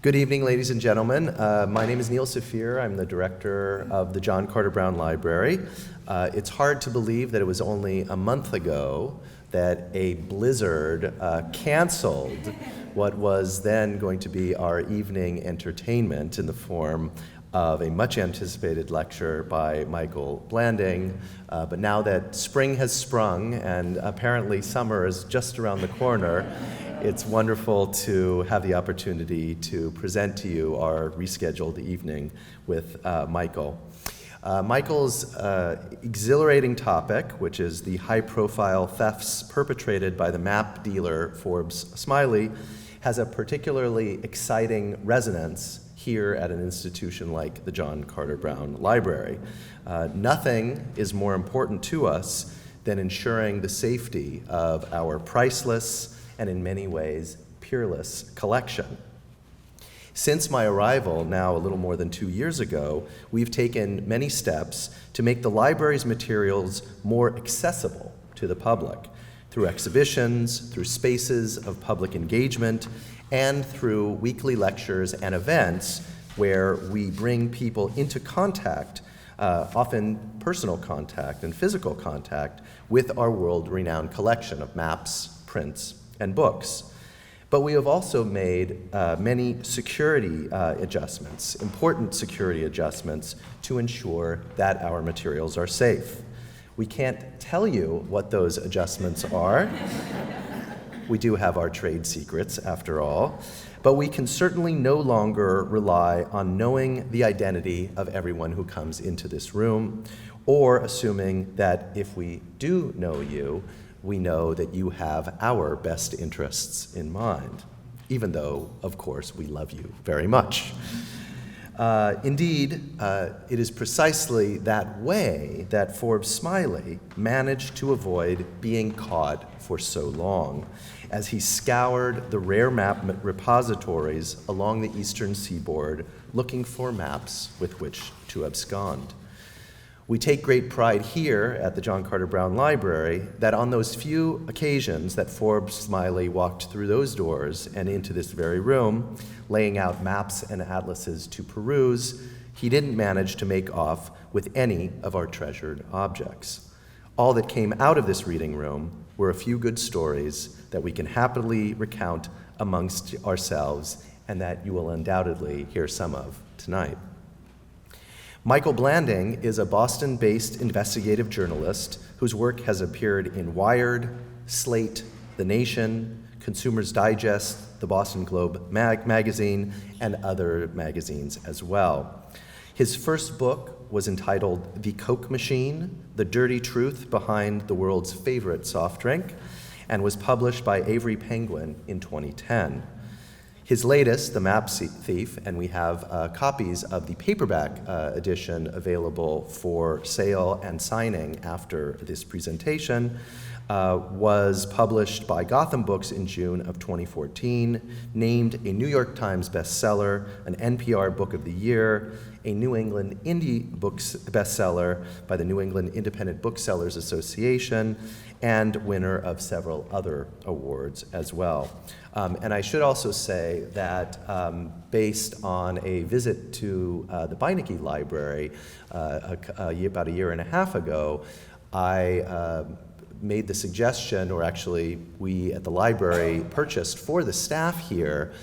Good evening, ladies and gentlemen. My name is Neil Saphir. I'm the director of the John Carter Brown Library. It's hard to believe that it was only a month ago that a blizzard canceled what was then going to be our evening entertainment in the form of a much anticipated lecture by Michael Blanding. But now that spring has sprung and apparently summer is just around the corner, it's wonderful to have the opportunity to present to you our rescheduled evening with Michael. Michael's exhilarating topic, which is the high-profile thefts perpetrated by the map dealer Forbes Smiley, has a particularly exciting resonance here at an institution like the John Carter Brown Library. Nothing is more important to us than ensuring the safety of our priceless and in many ways peerless collection. Since my arrival, now a little more than 2 years ago, we've taken many steps to make the library's materials more accessible to the public through exhibitions, through spaces of public engagement, and through weekly lectures and events where we bring people into contact, often personal contact and physical contact, with our world-renowned collection of maps, prints, and books. But we have also made many security adjustments, important security adjustments, to ensure that our materials are safe. We can't tell you what those adjustments are. We do have our trade secrets, after all. But we can certainly no longer rely on knowing the identity of everyone who comes into this room, or assuming that if we do know you, we know that you have our best interests in mind, even though, of course, we love you very much. Indeed, it is precisely that way that Forbes Smiley managed to avoid being caught for so long, as he scoured the rare map repositories along the eastern seaboard looking for maps with which to abscond. We take great pride here at the John Carter Brown Library that on those few occasions that Forbes Smiley walked through those doors and into this very room, laying out maps and atlases to peruse, he didn't manage to make off with any of our treasured objects. All that came out of this reading room were a few good stories that we can happily recount amongst ourselves and that you will undoubtedly hear some of tonight. Michael Blanding is a Boston-based investigative journalist whose work has appeared in Wired, Slate, The Nation, Consumer's Digest, the Boston Globe magazine, and other magazines as well. His first book was entitled The Coke Machine, The Dirty Truth Behind the World's Favorite Soft Drink, and was published by Avery Penguin in 2010. His latest, The Map Thief, and we have copies of the paperback edition available for sale and signing after this presentation, was published by Gotham Books in June of 2014, named a New York Times bestseller, an NPR Book of the Year, a New England Indie Books bestseller by the New England Independent Booksellers Association, and winner of several other awards as well. And I should also say that based on a visit to the Beinecke Library about a year and a half ago, I made the suggestion, or actually we at the library purchased for the staff here,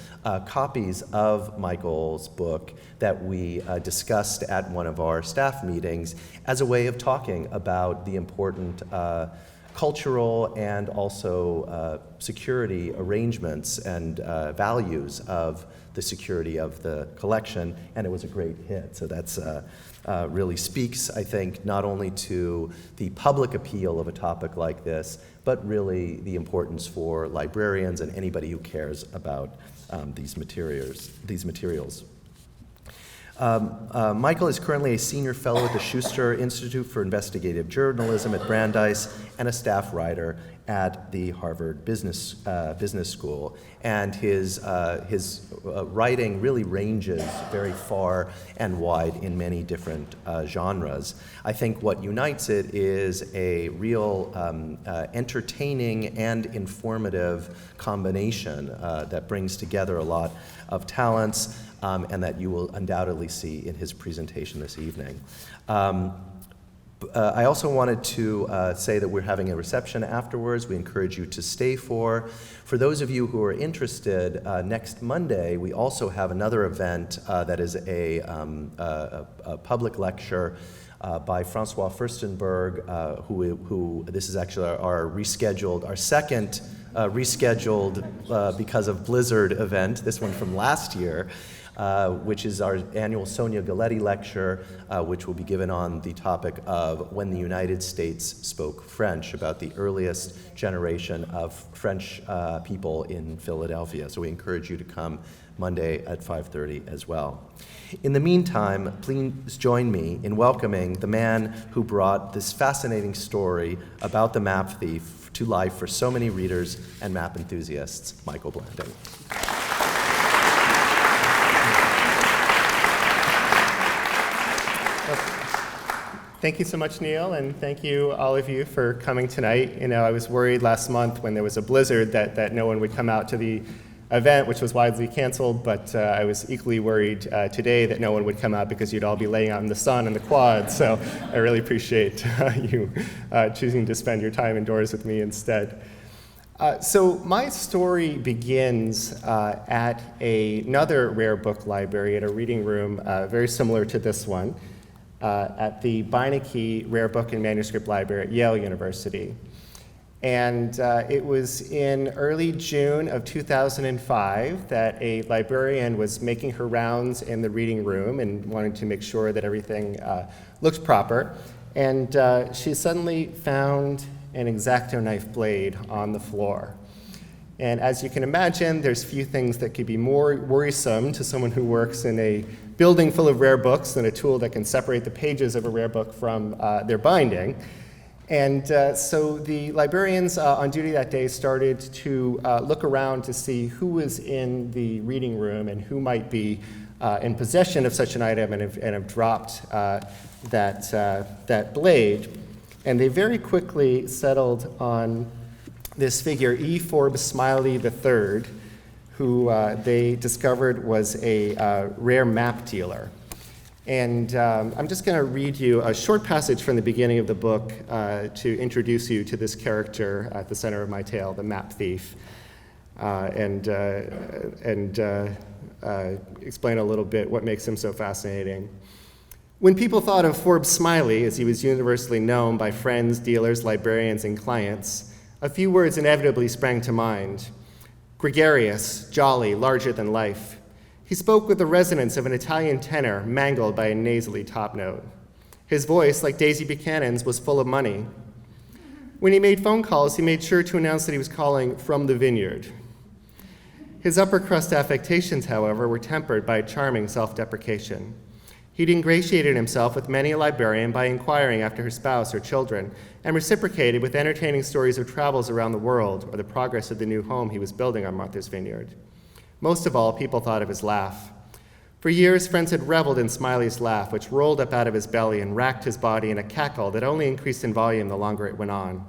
copies of Michael's book that we discussed at one of our staff meetings as a way of talking about the important cultural and also security arrangements and values of the security of the collection, and it was a great hit. So that's really speaks, I think, not only to the public appeal of a topic like this, but really the importance for librarians and anybody who cares about these materials. Michael is currently a senior fellow at the Schuster Institute for Investigative Journalism at Brandeis and a staff writer at the Harvard Business School. And his writing really ranges very far and wide in many different genres. I think what unites it is a real entertaining and informative combination that brings together a lot of talents and that you will undoubtedly see in his presentation this evening. I also wanted to say that we're having a reception afterwards. We encourage you to stay for. For those of you who are interested, next Monday we also have another event that is a public lecture by Francois Furstenberg, who this is actually our second rescheduled because of Blizzard event, this one from last year, which is our annual Sonia Galetti lecture, which will be given on the topic of when the United States spoke French, about the earliest generation of French people in Philadelphia. So we encourage you to come Monday at 5:30 as well. In the meantime, please join me in welcoming the man who brought this fascinating story about the map thief to life for so many readers and map enthusiasts, Michael Blanding. Thank you so much, Neil, and thank you, all of you, for coming tonight. You know, I was worried last month when there was a blizzard that no one would come out to the event, which was widely canceled, but I was equally worried today that no one would come out because you'd all be laying out in the sun in the quad, so I really appreciate you choosing to spend your time indoors with me instead. So my story begins at another rare book library, at a reading room very similar to this one, at the Beinecke Rare Book and Manuscript Library at Yale University. And it was in early June of 2005 that a librarian was making her rounds in the reading room and wanted to make sure that everything looked proper. And she suddenly found an X-Acto knife blade on the floor. And as you can imagine, there's few things that could be more worrisome to someone who works in a building full of rare books than a tool that can separate the pages of a rare book from their binding. And so the librarians on duty that day started to look around to see who was in the reading room and who might be in possession of such an item and have dropped that blade. And they very quickly settled on this figure, Forbes Smiley III, who they discovered was a rare map dealer. And I'm just going to read you a short passage from the beginning of the book to introduce you to this character at the center of my tale, the map thief, and explain a little bit what makes him so fascinating. When people thought of Forbes Smiley, as he was universally known by friends, dealers, librarians, and clients, a few words inevitably sprang to mind. Gregarious, jolly, larger than life. He spoke with the resonance of an Italian tenor mangled by a nasally top note. His voice, like Daisy Buchanan's, was full of money. When he made phone calls, he made sure to announce that he was calling from the vineyard. His upper crust affectations, however, were tempered by a charming self-deprecation. He'd ingratiated himself with many a librarian by inquiring after her spouse or children, and reciprocated with entertaining stories of travels around the world or the progress of the new home he was building on Martha's Vineyard. Most of all, people thought of his laugh. For years, friends had reveled in Smiley's laugh, which rolled up out of his belly and racked his body in a cackle that only increased in volume the longer it went on.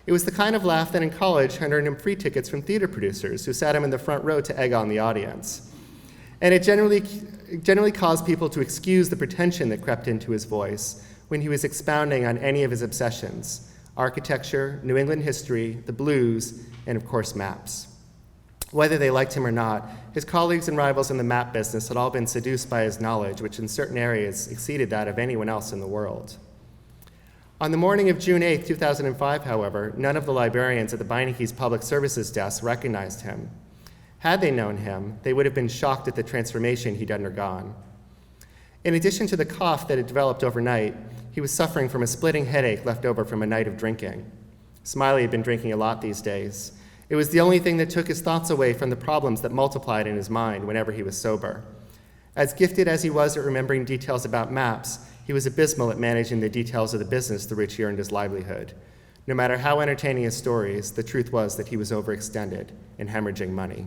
It was the kind of laugh that in college had earned him free tickets from theater producers who sat him in the front row to egg on the audience. And it generally caused people to excuse the pretension that crept into his voice when he was expounding on any of his obsessions: architecture, New England history, the blues, and of course maps. Whether they liked him or not, his colleagues and rivals in the map business had all been seduced by his knowledge, which in certain areas exceeded that of anyone else in the world. On the morning of June 8, 2005, however, none of the librarians at the Beinecke's Public Services desk recognized him. Had they known him, they would have been shocked at the transformation he'd undergone. In addition to the cough that had developed overnight, he was suffering from a splitting headache left over from a night of drinking. Smiley had been drinking a lot these days. It was the only thing that took his thoughts away from the problems that multiplied in his mind whenever he was sober. As gifted as he was at remembering details about maps, he was abysmal at managing the details of the business through which he earned his livelihood. No matter how entertaining his stories, the truth was that he was overextended and hemorrhaging money.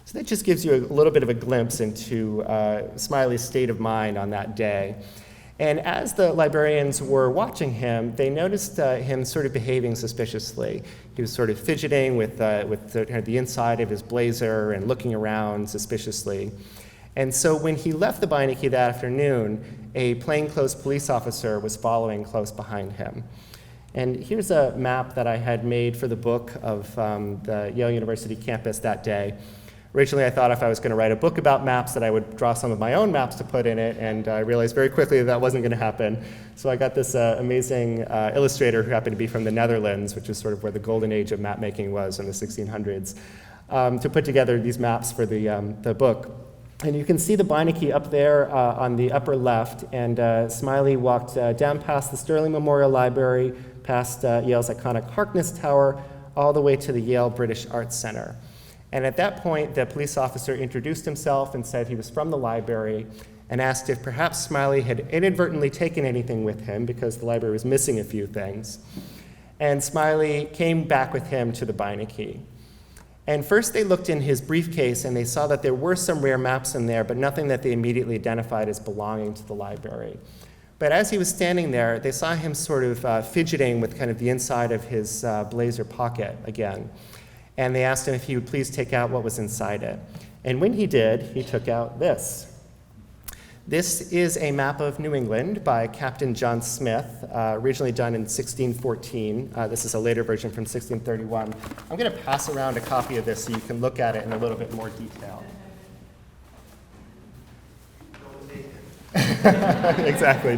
So that just gives you a little bit of a glimpse into Smiley's state of mind on that day. And as the librarians were watching him, they noticed him sort of behaving suspiciously. He was sort of fidgeting with the inside of his blazer and looking around suspiciously. And so when he left the Beinecke that afternoon, a plainclothes police officer was following close behind him. And here's a map that I had made for the book of the Yale University campus that day. Originally, I thought if I was going to write a book about maps that I would draw some of my own maps to put in it, and I realized very quickly that that wasn't going to happen. So I got this amazing illustrator who happened to be from the Netherlands, which is sort of where the golden age of map making was in the 1600s, to put together these maps for the book. And you can see the Beinecke up there on the upper left, and Smiley walked down past the Sterling Memorial Library, past Yale's iconic Harkness Tower, all the way to the Yale British Arts Center. And at that point, the police officer introduced himself and said he was from the library and asked if perhaps Smiley had inadvertently taken anything with him because the library was missing a few things. And Smiley came back with him to the Beinecke. And first they looked in his briefcase and they saw that there were some rare maps in there, but nothing that they immediately identified as belonging to the library. But as he was standing there, they saw him sort of fidgeting with kind of the inside of his blazer pocket again. And they asked him if he would please take out what was inside it. And when he did, he took out this. This is a map of New England by Captain John Smith, originally done in 1614. This is a later version from 1631. I'm going to pass around a copy of this so you can look at it in a little bit more detail. Exactly.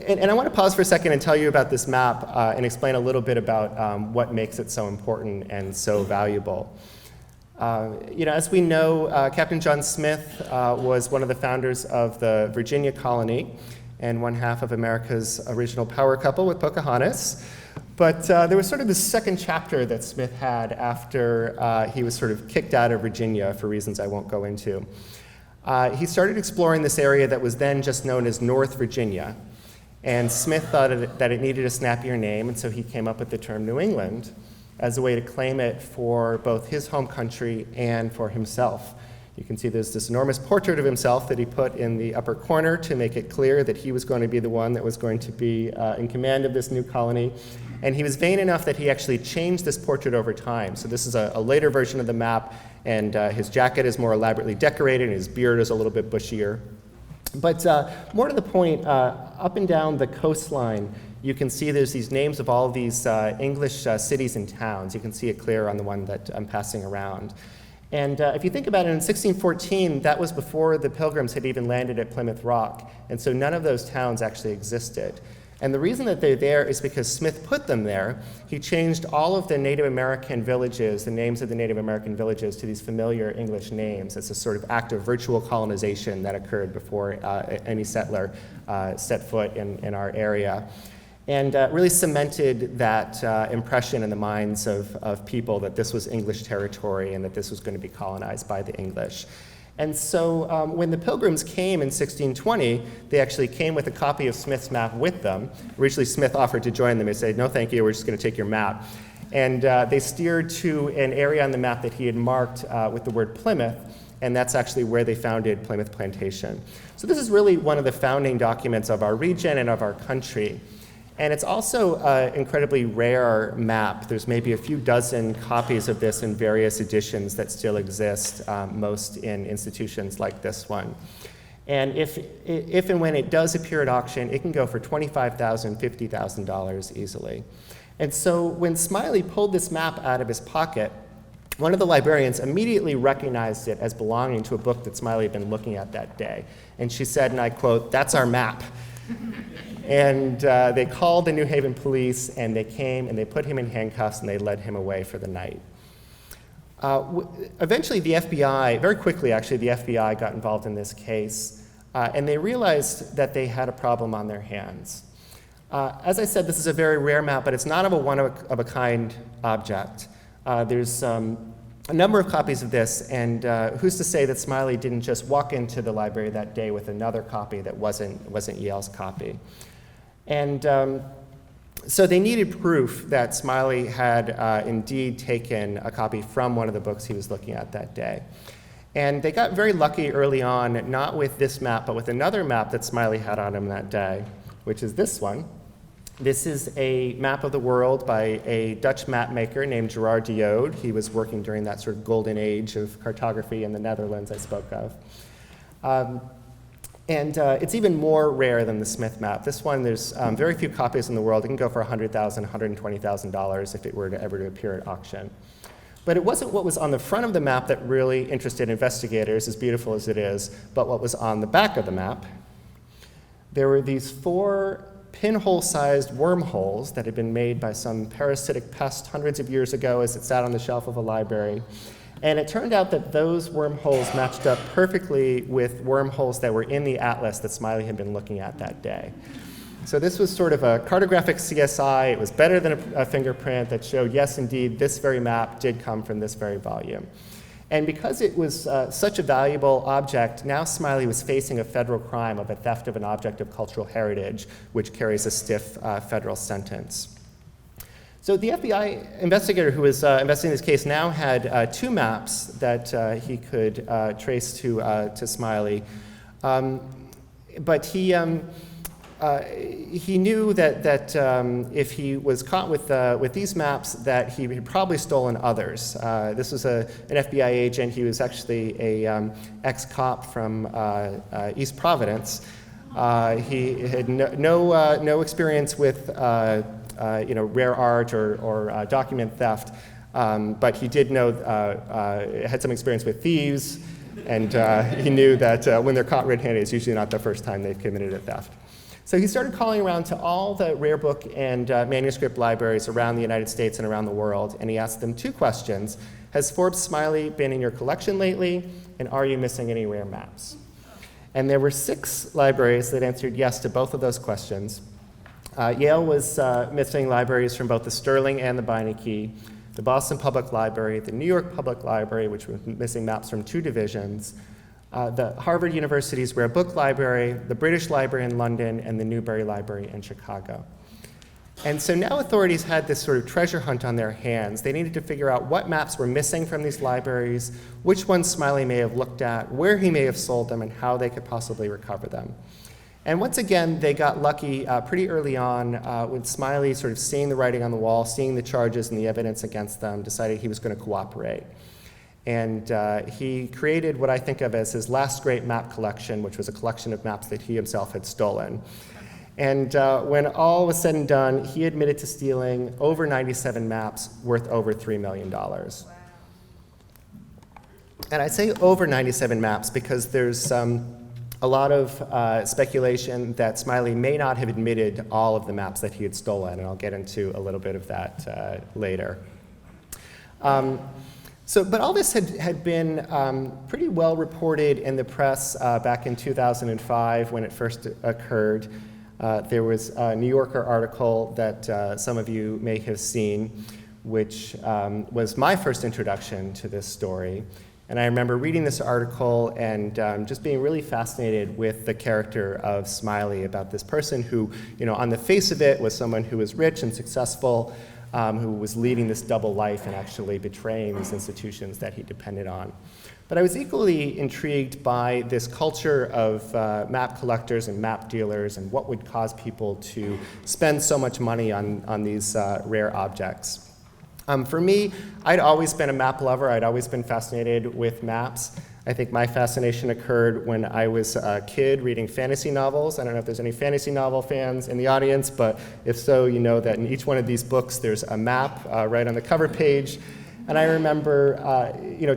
And I want to pause for a second and tell you about this map and explain a little bit about what makes it so important and so valuable. As we know, Captain John Smith was one of the founders of the Virginia colony and one half of America's original power couple with Pocahontas. But there was sort of this second chapter that Smith had after he was sort of kicked out of Virginia for reasons I won't go into. He started exploring this area that was then just known as North Virginia. And Smith thought that it needed a snappier name, and so he came up with the term New England as a way to claim it for both his home country and for himself. You can see there's this enormous portrait of himself that he put in the upper corner to make it clear that he was going to be the one that was going to be in command of this new colony. And he was vain enough that he actually changed this portrait over time. So this is a later version of the map, and his jacket is more elaborately decorated, and his beard is a little bit bushier. But more to the point, up and down the coastline, you can see there's these names of all of these English cities and towns. You can see it clear on the one that I'm passing around. And if you think about it, in 1614, that was before the Pilgrims had even landed at Plymouth Rock. And so none of those towns actually existed. And the reason that they're there is because Smith put them there. He changed all of the Native American villages, the names of the Native American villages, to these familiar English names. It's a sort of act of virtual colonization that occurred before any settler set foot in our area. And really cemented that impression in the minds of people that this was English territory and that this was going to be colonized by the English. And so when the Pilgrims came in 1620, they actually came with a copy of Smith's map with them. Originally, Smith offered to join them. He said, "No, thank you, we're just going to take your map." And they steered to an area on the map that he had marked with the word Plymouth, and that's actually where they founded Plymouth Plantation. So this is really one of the founding documents of our region and of our country. And it's also an incredibly rare map. There's maybe a few dozen copies of this in various editions that still exist, most in institutions like this one. And if and when it does appear at auction, it can go for $25,000, $50,000 easily. And so when Smiley pulled this map out of his pocket, one of the librarians immediately recognized it as belonging to a book that Smiley had been looking at that day. And she said, and I quote, "That's our map." And they called the New Haven police, and they came, and they put him in handcuffs, and they led him away for the night. Eventually, the FBI, very quickly actually, the FBI got involved in this case, and they realized that they had a problem on their hands. As I said, this is a very rare map, but it's not of a one-of-a-kind object. There's a number of copies of this, and who's to say that Smiley didn't just walk into the library that day with another copy that wasn't Yale's copy. And so they needed proof that Smiley had indeed taken a copy from one of the books he was looking at that day. And they got very lucky early on, not with this map, but with another map that Smiley had on him that day, which is this one. This is a map of the world by a Dutch map maker named Gerard de Jode. He was working during that sort of golden age of cartography in the Netherlands I spoke of. It's even more rare than the Smith map. This one, there's very few copies in the world. It can go for $100,000, $120,000 if it were to ever appear at auction. But it wasn't what was on the front of the map that really interested investigators, as beautiful as it is, but what was on the back of the map. There were these 4 pinhole-sized wormholes that had been made by some parasitic pest hundreds of years ago as it sat on the shelf of a library. And it turned out that those wormholes matched up perfectly with wormholes that were in the atlas that Smiley had been looking at that day. So this was sort of a cartographic CSI. It was better than a fingerprint that showed, yes, indeed, this very map did come from this very volume. And because it was such a valuable object, now Smiley was facing a federal crime of a theft of an object of cultural heritage, which carries a stiff federal sentence. So the FBI investigator who was investigating this case now had 2 maps that he could trace to Smiley. But he knew that if he was caught with these maps, that he had probably stolen others. This was an FBI agent. He was actually a ex-cop from East Providence. He had no experience with rare art or document theft, but he did know had some experience with thieves, and he knew that when they're caught red-handed, it's usually not the first time they've committed a theft. So he started calling around to all the rare book and manuscript libraries around the United States and around the world, and he asked them 2 questions. Has Forbes Smiley been in your collection lately, and are you missing any rare maps? And there were 6 libraries that answered yes to both of those questions. Yale was missing libraries from both the Sterling and the Beinecke, the Boston Public Library, the New York Public Library, which was missing maps from 2 divisions, the Harvard University's Rare Book Library, the British Library in London, and the Newberry Library in Chicago. And so now authorities had this sort of treasure hunt on their hands. They needed to figure out what maps were missing from these libraries, which ones Smiley may have looked at, where he may have sold them, and how they could possibly recover them. And once again, they got lucky pretty early on when Smiley, sort of seeing the writing on the wall, seeing the charges and the evidence against them, decided he was going to cooperate. And he created what I think of as his last great map collection, which was a collection of maps that he himself had stolen. And when all was said and done, he admitted to stealing over 97 maps worth over $3 million. Wow. And I say over 97 maps because there's a lot of speculation that Smiley may not have admitted all of the maps that he had stolen, and I'll get into a little bit of that later. But all this had been pretty well reported in the press back in 2005 when it first occurred. There was a New Yorker article that some of you may have seen, which was my first introduction to this story. And I remember reading this article and just being really fascinated with the character of Smiley, about this person who, on the face of it was someone who was rich and successful, who was leading this double life and actually betraying these institutions that he depended on. But I was equally intrigued by this culture of map collectors and map dealers and what would cause people to spend so much money on these rare objects. For me, I'd always been a map lover. I'd always been fascinated with maps. I think my fascination occurred when I was a kid reading fantasy novels. I don't know if there's any fantasy novel fans in the audience, but if so, you know that in each one of these books there's a map right on the cover page. And I remember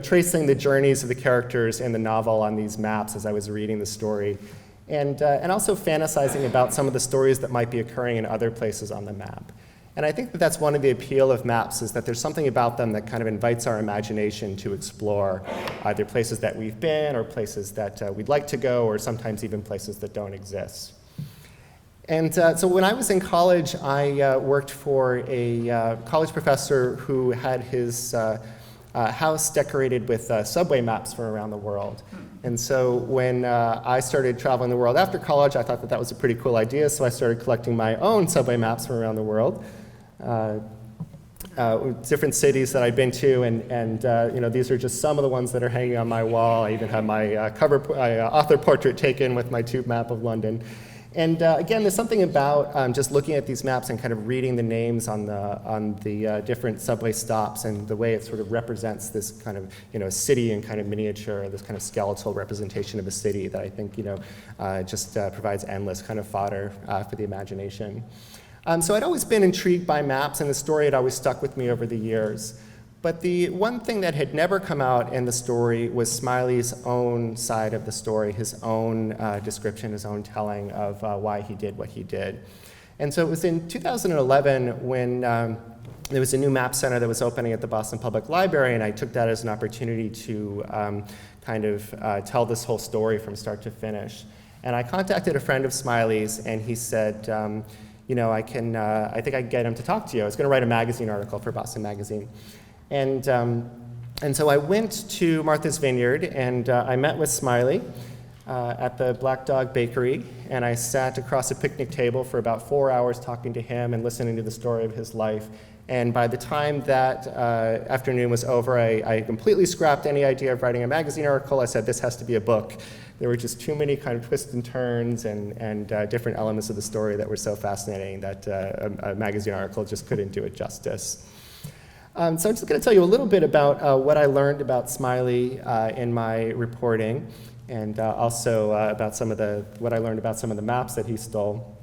tracing the journeys of the characters in the novel on these maps as I was reading the story, and also fantasizing about some of the stories that might be occurring in other places on the map. And I think that that's one of the appeal of maps, is that there's something about them that kind of invites our imagination to explore either places that we've been or places that we'd like to go, or sometimes even places that don't exist. And so when I was in college, I worked for a college professor who had his house decorated with subway maps from around the world. And so when I started traveling the world after college, I thought that that was a pretty cool idea, so I started collecting my own subway maps from around the world. Different cities that I've been to, and these are just some of the ones that are hanging on my wall. I even have my author portrait taken with my tube map of London. And again, there's something about just looking at these maps and kind of reading the names on the different subway stops and the way it sort of represents this kind of city in kind of miniature, this kind of skeletal representation of a city that I think just provides endless kind of fodder for the imagination. So I'd always been intrigued by maps, and the story had always stuck with me over the years. But the one thing that had never come out in the story was Smiley's own side of the story, his own description, his own telling of why he did what he did. And so it was in 2011 when there was a new map center that was opening at the Boston Public Library, and I took that as an opportunity to tell this whole story from start to finish. And I contacted a friend of Smiley's, and he said, I think I can get him to talk to you. I was going to write a magazine article for Boston Magazine. And so I went to Martha's Vineyard, and I met with Smiley at the Black Dog Bakery, and I sat across a picnic table for about 4 hours talking to him and listening to the story of his life. And by the time that afternoon was over, I completely scrapped any idea of writing a magazine article. I said, this has to be a book. There were just too many kind of twists and turns and different elements of the story that were so fascinating that a magazine article just couldn't do it justice. So I'm just going to tell you a little bit about what I learned about Smiley in my reporting, and also about what I learned about some of the maps that he stole.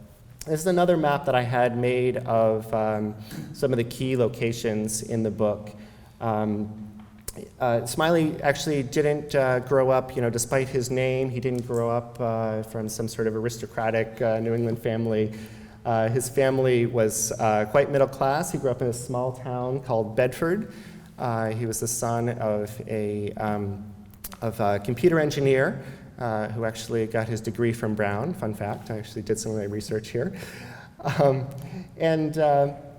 This is another map that I had made of some of the key locations in the book. Smiley actually didn't grow up, despite his name, he didn't grow up from some sort of aristocratic New England family. His family was quite middle class. He grew up in a small town called Bedford. He was the son of a computer engineer who actually got his degree from Brown. Fun fact, I actually did some of my research here.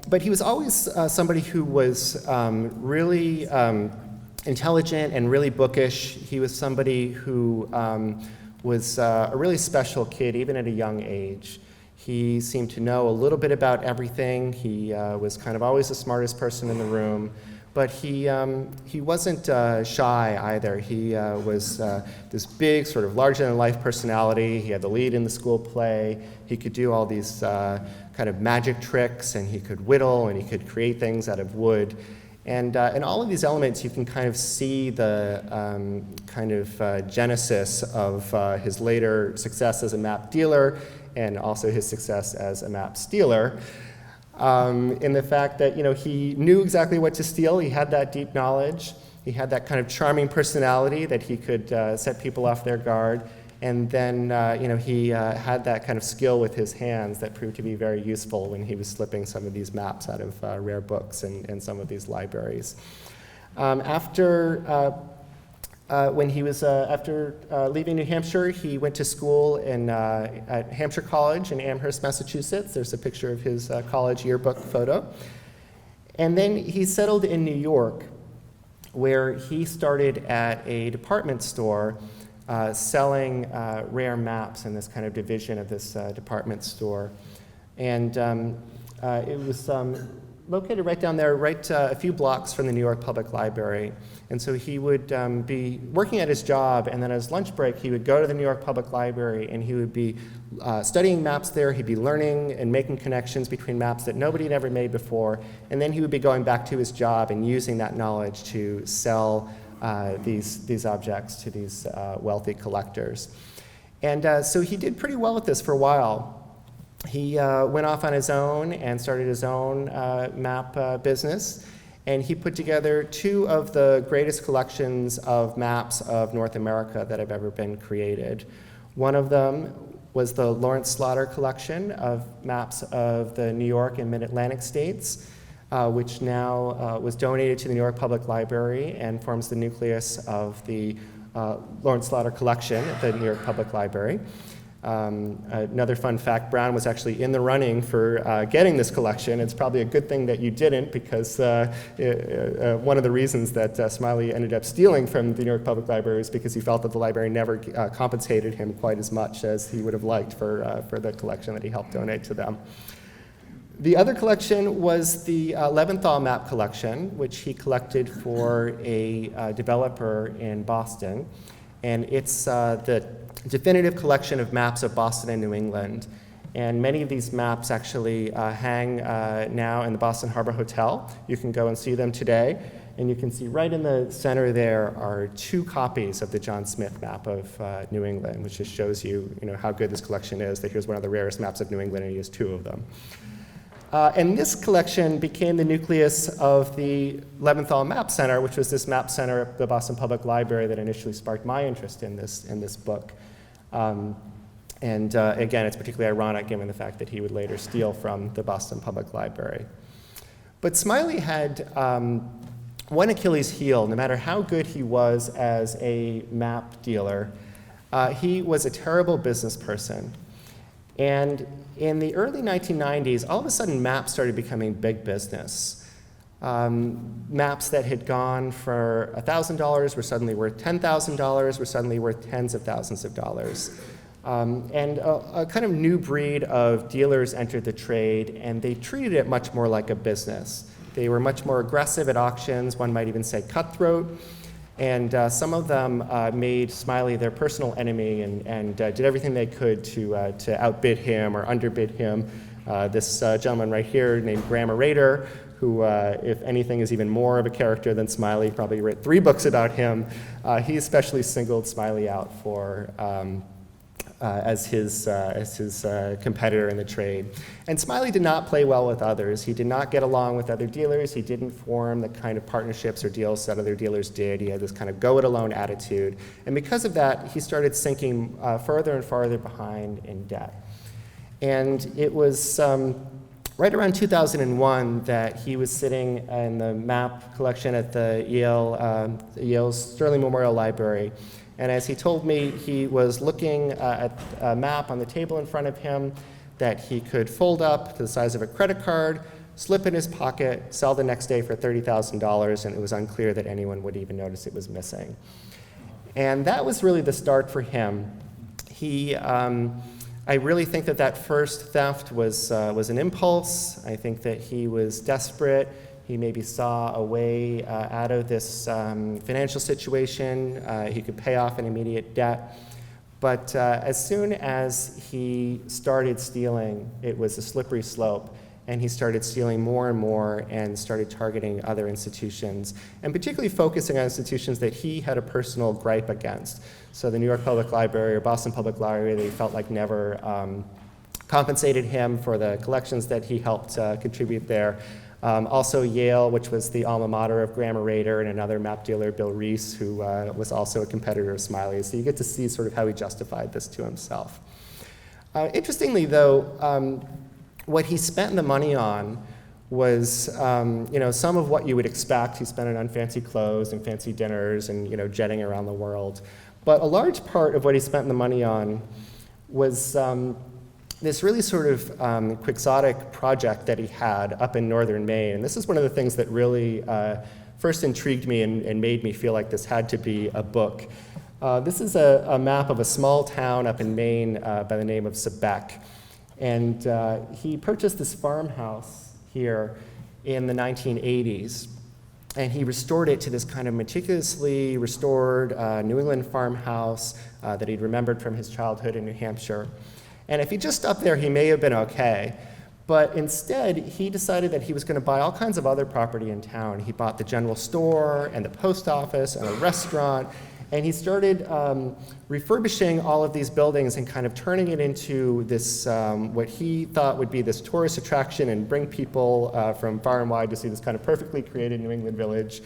But he was always somebody who was really intelligent and really bookish. He was somebody who was a really special kid, even at a young age. He seemed to know a little bit about everything. He was kind of always the smartest person in the room, but he wasn't shy either. He was this big, sort of larger-than-life personality. He had the lead in the school play. He could do all these kind of magic tricks, and he could whittle, and he could create things out of wood. And in all of these elements, you can kind of see the genesis of his later success as a map dealer, and also his success as a map stealer, in the fact that he knew exactly what to steal. He had that deep knowledge. He had that kind of charming personality that he could set people off their guard. And then he had that kind of skill with his hands that proved to be very useful when he was slipping some of these maps out of rare books and some of these libraries. After leaving New Hampshire, he went to school at Hampshire College in Amherst, Massachusetts. There's a picture of his college yearbook photo. And then he settled in New York, where he started at a department store selling rare maps in this kind of division of this department store. And it was located right down there, a few blocks from the New York Public Library. And so he would be working at his job, and then at his lunch break, he would go to the New York Public Library, and he would be studying maps there. He'd be learning and making connections between maps that nobody had ever made before. And then he would be going back to his job and using that knowledge to sell these objects to these wealthy collectors. And so he did pretty well at this for a while. He went off on his own and started his own map business, and he put together two of the greatest collections of maps of North America that have ever been created. One of them was the Lawrence Slaughter collection of maps of the New York and Mid-Atlantic states, which now was donated to the New York Public Library and forms the nucleus of the Lawrence Slaughter collection at the New York Public Library. Another fun fact, Brown was actually in the running for getting this collection. It's probably a good thing that you didn't, because one of the reasons that Smiley ended up stealing from the New York Public Library is because he felt that the library never compensated him quite as much as he would have liked for the collection that he helped donate to them. The other collection was the Leventhal map collection, which he collected for a developer in Boston. And it's the definitive collection of maps of Boston and New England. And many of these maps actually hang now in the Boston Harbor Hotel. You can go and see them today. And you can see right in the center there are 2 copies of the John Smith map of New England, which just shows you, how good this collection is, that here's one of the rarest maps of New England, and he has 2 of them. And this collection became the nucleus of the Leventhal Map Center, which was this map center at the Boston Public Library that initially sparked my interest in this book. Again, it's particularly ironic given the fact that he would later steal from the Boston Public Library. But Smiley had one Achilles heel. No matter how good he was as a map dealer, he was a terrible business person. And in the early 1990s, all of a sudden maps started becoming big business. Maps that had gone for $1,000 were suddenly worth $10,000, were suddenly worth tens of thousands of dollars. And a kind of new breed of dealers entered the trade, and they treated it much more like a business. They were much more aggressive at auctions, one might even say cutthroat. And some of them made Smiley their personal enemy and did everything they could to outbid him or underbid him. This gentleman right here named Graham Rader, who, if anything, is even more of a character than Smiley, probably wrote 3 books about him. He especially singled Smiley out for as his competitor in the trade. And Smiley did not play well with others. He did not get along with other dealers. He didn't form the kind of partnerships or deals that other dealers did. He had this kind of go-it-alone attitude. And because of that, he started sinking further and farther behind in debt. And it was right around 2001 that he was sitting in the map collection at the Yale's Sterling Memorial Library. And as he told me, he was looking at a map on the table in front of him that he could fold up to the size of a credit card, slip in his pocket, sell the next day for $30,000, and it was unclear that anyone would even notice it was missing. And that was really the start for him. I really think that first theft was an impulse. I think that he was desperate. He maybe saw a way out of this financial situation. He could pay off an immediate debt. But as soon as he started stealing, it was a slippery slope. And he started stealing more and more and started targeting other institutions, and particularly focusing on institutions that he had a personal gripe against. So the New York Public Library or Boston Public Library, they felt like never compensated him for the collections that he helped contribute there. Also Yale, which was the alma mater of Graham Rader, and another map dealer, Bill Reese, who was also a competitor of Smiley's. So you get to see sort of how he justified this to himself. Interestingly, though, what he spent the money on was some of what you would expect. He spent it on fancy clothes and fancy dinners and jetting around the world. But a large part of what he spent the money on was this really sort of quixotic project that he had up in northern Maine. And this is one of the things that really first intrigued me and made me feel like this had to be a book. This is a map of a small town up in Maine by the name of Sebec. And he purchased this farmhouse here in the 1980s. And he restored it to this kind of meticulously restored New England farmhouse that he'd remembered from his childhood in New Hampshire. And if he just stopped there, he may have been okay. But instead, he decided that he was going to buy all kinds of other property in town. He bought the general store and the post office and a restaurant. And he started refurbishing all of these buildings and kind of turning it into this, what he thought would be this tourist attraction and bring people from far and wide to see this kind of perfectly created New England village.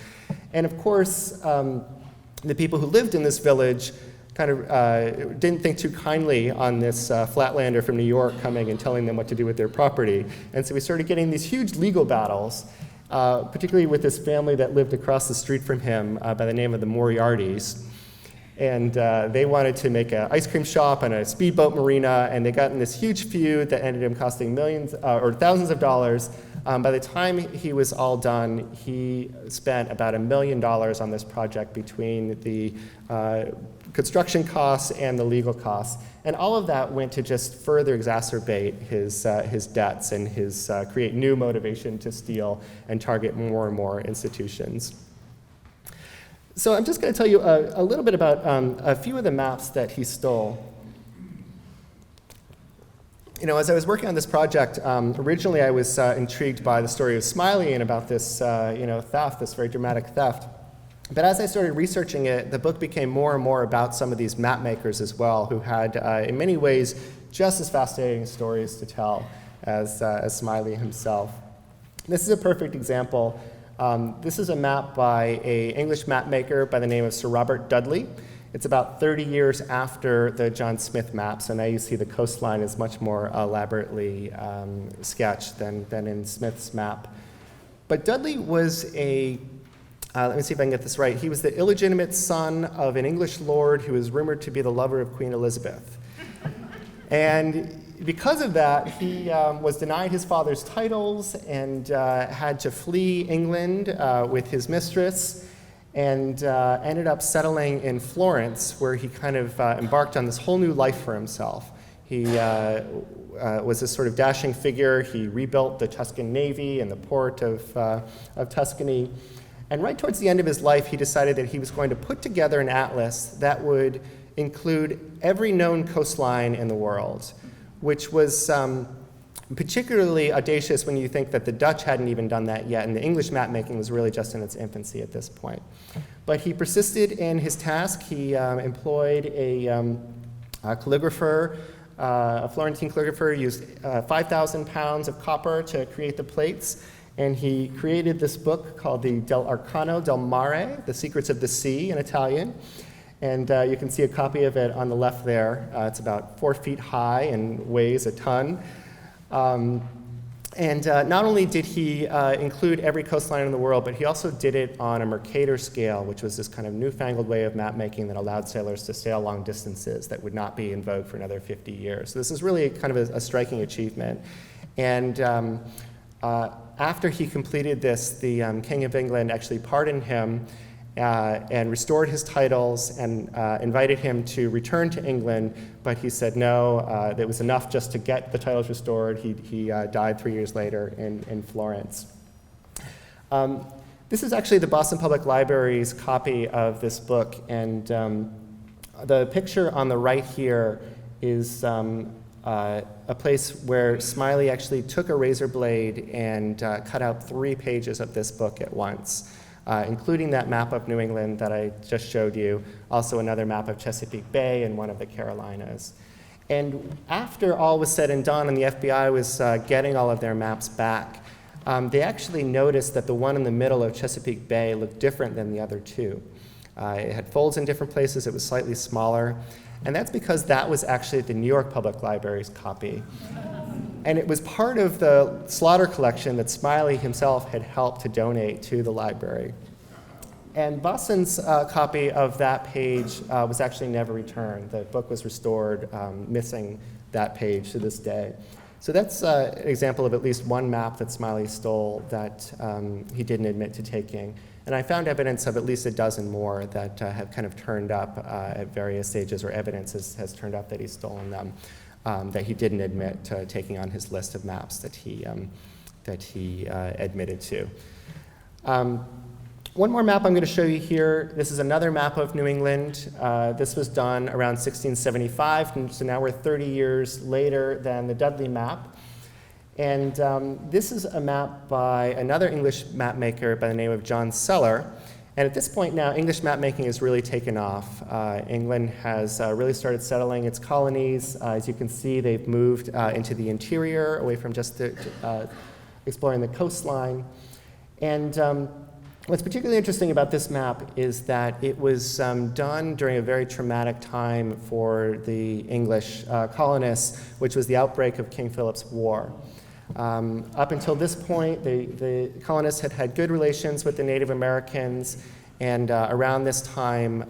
And of course, the people who lived in this village kind of didn't think too kindly on this flatlander from New York coming and telling them what to do with their property. And so we started getting these huge legal battles, particularly with this family that lived across the street from him by the name of the Moriartys. And they wanted to make an ice cream shop and a speedboat marina, and they got in this huge feud that ended up costing millions or thousands of dollars. By the time he was all done, he spent about $1 million on this project between the construction costs and the legal costs. And all of that went to just further exacerbate his debts and create new motivation to steal and target more and more institutions. So I'm just going to tell you a little bit about a few of the maps that he stole. As I was working on this project, originally I was intrigued by the story of Smiley and about this, theft, this very dramatic theft. But as I started researching it, the book became more and more about some of these map makers as well, who had, in many ways, just as fascinating stories to tell as Smiley himself. This is a perfect example. This is a map by an English map maker by the name of Sir Robert Dudley. It's about 30 years after the John Smith map, so now you see the coastline is much more elaborately sketched than in Smith's map. But Dudley was let me see if I can get this right, he was the illegitimate son of an English lord who was rumored to be the lover of Queen Elizabeth. And because of that, he was denied his father's titles and had to flee England with his mistress, and ended up settling in Florence, where he kind of embarked on this whole new life for himself. He was this sort of dashing figure. He rebuilt the Tuscan navy and the port of Tuscany. And right towards the end of his life, he decided that he was going to put together an atlas that would include every known coastline in the world, which was particularly audacious when you think that the Dutch hadn't even done that yet, and the English map making was really just in its infancy at this point. But he persisted in his task. He employed a calligrapher, a Florentine calligrapher, used 5,000 pounds of copper to create the plates, and he created this book called the Del Arcano del Mare, The Secrets of the Sea in Italian. And you can see a copy of it on the left there. It's about 4 feet high and weighs a ton. Not only did he include every coastline in the world, but he also did it on a Mercator scale, which was this kind of newfangled way of map making that allowed sailors to sail long distances that would not be in vogue for another 50 years. So this is really kind of a striking achievement. And after he completed this, the King of England actually pardoned him and restored his titles and invited him to return to England, but he said no, it was enough just to get the titles restored. He died 3 years later in Florence. This is actually the Boston Public Library's copy of this book, and the picture on the right here is a place where Smiley actually took a razor blade and cut out 3 pages of this book at once. Including that map of New England that I just showed you, also another map of Chesapeake Bay and one of the Carolinas. And after all was said and done and the FBI was getting all of their maps back, they actually noticed that the one in the middle of Chesapeake Bay looked different than the other 2. It had folds in different places, it was slightly smaller, and that's because that was actually the New York Public Library's copy. And it was part of the Slaughter collection that Smiley himself had helped to donate to the library. And Boston's copy of that page was actually never returned. The book was restored, missing that page to this day. So that's an example of at least one map that Smiley stole that he didn't admit to taking. And I found evidence of at least a dozen more that have kind of turned up at various stages, or evidence has turned up that he's stolen them. That he didn't admit to taking on his list of maps that he admitted to. One more map I'm going to show you here. This is another map of New England. This was done around 1675, and so now we're 30 years later than the Dudley map. And this is a map by another English map maker by the name of John Seller. And at this point now, English map making has really taken off. England has really started settling its colonies. As you can see, they've moved into the interior, away from just exploring the coastline. And what's particularly interesting about this map is that it was done during a very traumatic time for the English colonists, which was the outbreak of King Philip's War. Up until this point, the colonists had had good relations with the Native Americans, and around this time,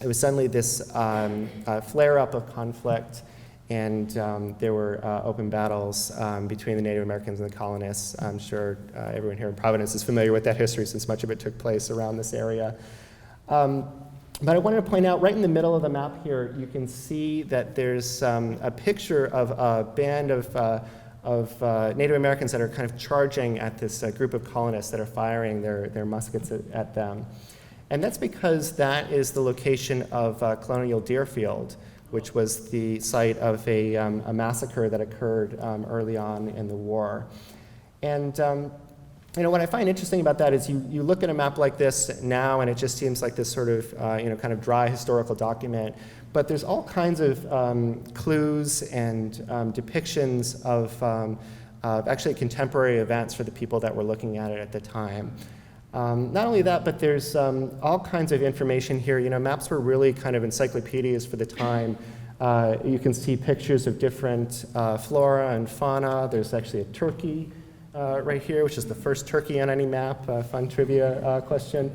It was suddenly this flare-up of conflict, and there were open battles between the Native Americans and the colonists. I'm sure everyone here in Providence is familiar with that history since much of it took place around this area. But I wanted to point out, right in the middle of the map here, you can see that there's a picture of a band of Native Americans that are kind of charging at this group of colonists that are firing their muskets at them. And that's because that is the location of Colonial Deerfield, which was the site of a massacre that occurred early on in the war. And what I find interesting about that is you look at a map like this now, and it just seems like this sort of kind of dry historical document. But there's all kinds of clues and depictions of actually contemporary events for the people that were looking at it at the time. Not only that, but there's all kinds of information here. Maps were really kind of encyclopedias for the time. You can see pictures of different flora and fauna. There's actually a turkey right here, which is the first turkey on any map. Fun trivia question.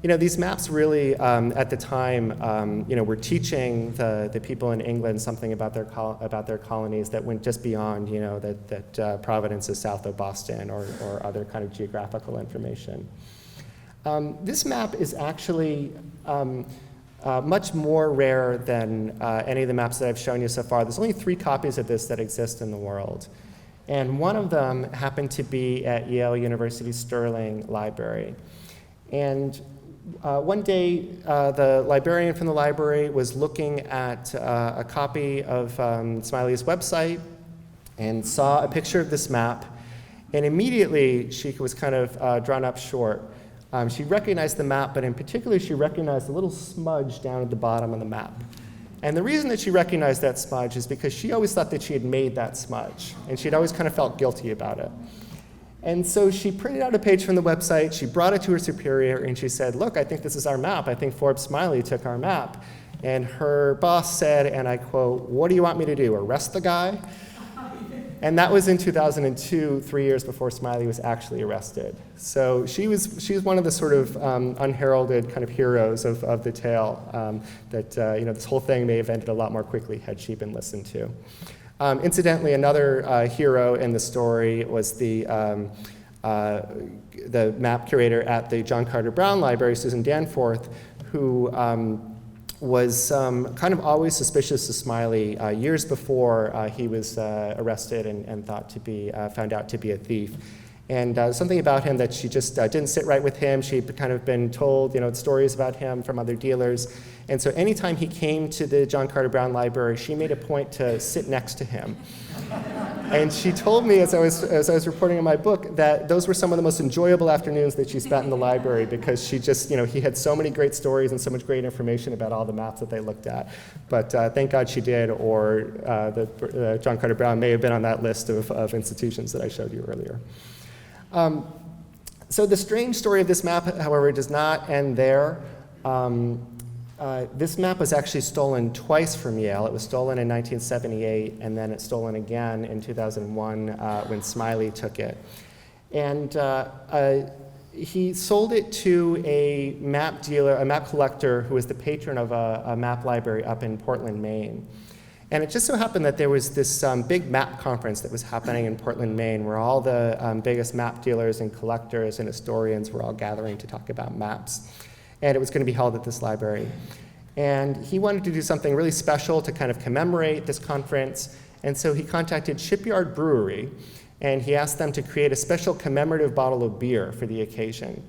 These maps really, at the time, were teaching the people in England something about their colonies that went just beyond, that Providence is south of Boston or other kind of geographical information. This map is actually much more rare than any of the maps that I've shown you so far. There's only 3 copies of this that exist in the world. And one of them happened to be at Yale University Sterling Library. And one day, the librarian from the library was looking at a copy of Smiley's website and saw a picture of this map, and immediately she was kind of drawn up short. She recognized the map, but in particular, she recognized a little smudge down at the bottom of the map. And the reason that she recognized that smudge is because she always thought that she had made that smudge, and she'd always kind of felt guilty about it. And so she printed out a page from the website, she brought it to her superior, and she said, "Look, I think this is our map. I think Forbes Smiley took our map." And her boss said, and I quote, "What do you want me to do, arrest the guy?" And that was in 2002, 3 years before Smiley was actually arrested. So she was one of the sort of unheralded kind of heroes of the tale that this whole thing may have ended a lot more quickly had she been listened to. Incidentally, another hero in the story was the map curator at the John Carter Brown Library, Susan Danforth, who was kind of always suspicious of Smiley years before he was arrested and found out to be a thief. And something about him that she just didn't sit right with him. She'd kind of been told, stories about him from other dealers. And so anytime he came to the John Carter Brown Library, she made a point to sit next to him. And she told me, as I was reporting in my book, that those were some of the most enjoyable afternoons that she spent in the library because she just, he had so many great stories and so much great information about all the maps that they looked at. But thank God she did, or the John Carter Brown may have been on that list of institutions that I showed you earlier. So the strange story of this map, however, does not end there. This map was actually stolen twice from Yale. It was stolen in 1978, and then it's stolen again in 2001 when Smiley took it. And he sold it to a map dealer, a map collector who was the patron of a map library up in Portland, Maine. And it just so happened that there was this big map conference that was happening in Portland, Maine, where all the biggest map dealers and collectors and historians were all gathering to talk about maps. And it was going to be held at this library. And he wanted to do something really special to kind of commemorate this conference. And so he contacted Shipyard Brewery, and he asked them to create a special commemorative bottle of beer for the occasion.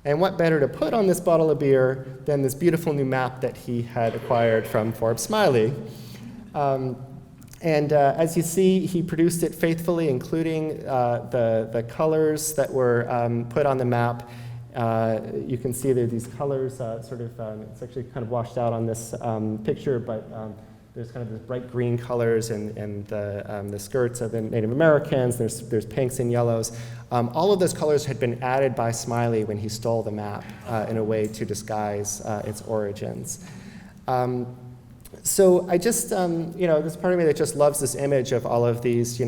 And what better to put on this bottle of beer than this beautiful new map that he had acquired from Forbes Smiley. As you see, he produced it faithfully, including the colors that were put on the map. You can see there are these colors, it's actually kind of washed out on this picture, but there's kind of this bright green colors and the skirts of the Native Americans. There's pinks and yellows. All of those colors had been added by Smiley when he stole the map in a way to disguise its origins. So I just, there's part of me that just loves this image of all of these,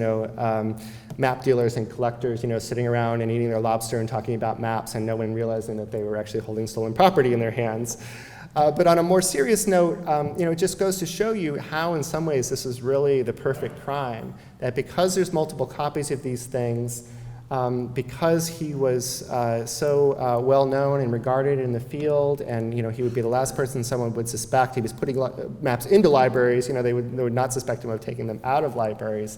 map dealers and collectors, sitting around and eating their lobster and talking about maps and no one realizing that they were actually holding stolen property in their hands. But on a more serious note, it just goes to show you how in some ways this is really the perfect crime, that because there's multiple copies of these things, because he was so well known and regarded in the field, and he would be the last person someone would suspect. He was putting maps into libraries. They would not suspect him of taking them out of libraries.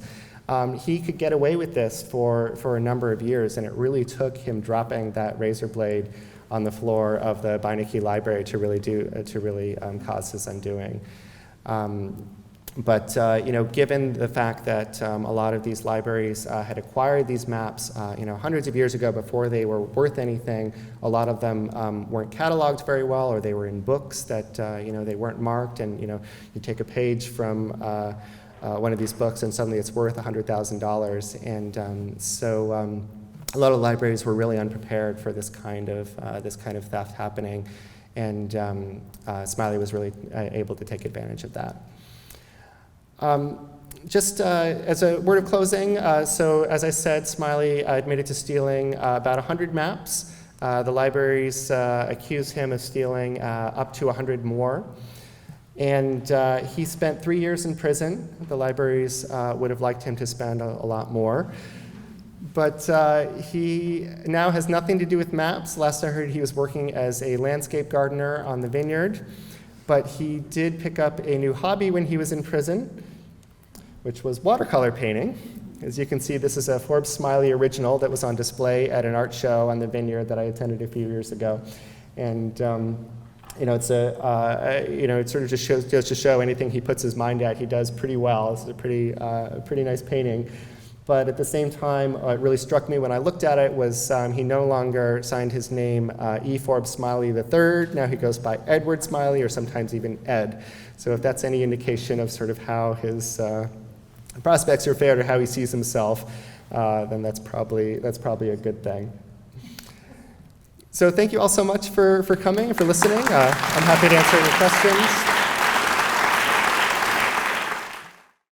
He could get away with this for a number of years, and it really took him dropping that razor blade on the floor of the Beinecke Library to really cause his undoing. But given the fact that a lot of these libraries had acquired these maps, hundreds of years ago before they were worth anything, a lot of them weren't cataloged very well, or they were in books that they weren't marked. And you take a page from one of these books, and suddenly it's worth $100,000. And so a lot of libraries were really unprepared for this kind of theft happening, and Smiley was really able to take advantage of that. Just as a word of closing, so as I said, Smiley admitted to stealing about 100 maps. The libraries accuse him of stealing up to 100 more. And he spent 3 years in prison. The libraries would have liked him to spend a lot more. But he now has nothing to do with maps. Last I heard, he was working as a landscape gardener on the vineyard. But he did pick up a new hobby when he was in prison, which was watercolor painting. As you can see, this is a Forbes Smiley original that was on display at an art show on the vineyard that I attended a few years ago. And it's it sort of just goes to show anything he puts his mind at, he does pretty well. It's a pretty nice painting. But at the same time, what really struck me when I looked at it was he no longer signed his name E. Forbes Smiley III. Now he goes by Edward Smiley, or sometimes even Ed. So if that's any indication of sort of how his prospects are fared or how he sees himself, then that's probably a good thing. So thank you all so much for coming and for listening. I'm happy to answer any questions.